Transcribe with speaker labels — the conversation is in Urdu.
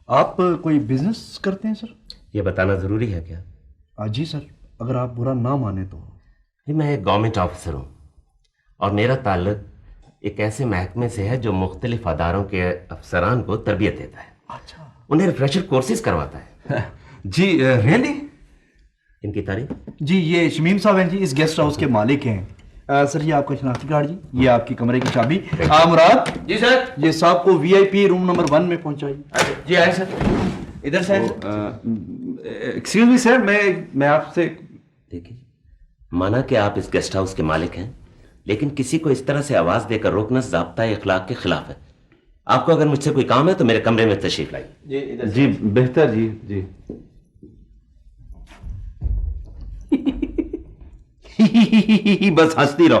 Speaker 1: آپ کوئی بزنس کرتے ہیں سر؟
Speaker 2: یہ بتانا ضروری ہے کیا؟
Speaker 1: جی سر، اگر آپ برا نہ مانیں تو۔
Speaker 2: میں ایک گورنمنٹ آفیسر ہوں اور میرا تعلق ایک ایسے محکمے سے ہے جو مختلف اداروں کے افسران کو تربیت دیتا ہے،
Speaker 1: اچھا،
Speaker 2: انہیں ریفریشر کورسز کرواتا ہے۔
Speaker 1: جی ریئلی؟
Speaker 2: ان کی تعریف؟
Speaker 1: جی یہ شمیم صاحب ہیں جی، اس گیسٹ ہاؤس کے مالک ہیں۔ سر یہ آپ کا شناختی کارڈ جی، یہ آپ کی کمرے کی چابی۔ مراد
Speaker 3: جی سر۔
Speaker 1: یہ صاحب کو وی آئی پی روم نمبر 1 میں پہنچائیے۔
Speaker 3: جی آئے سر، ادھر سے۔
Speaker 1: ایکسکیوز می سر، میں آپ سے
Speaker 2: دیکھیے، مانا کہ آپ اس گیسٹ ہاؤس کے مالک ہیں، لیکن کسی کو اس طرح سے آواز دے کر روکنا ضابطۂ اخلاق کے خلاف ہے۔ آپ کو اگر مجھ سے کوئی کام ہے تو میرے کمرے میں تشریف لائیے۔
Speaker 1: جی بہتر جی جی۔ بس ہنستی رہو۔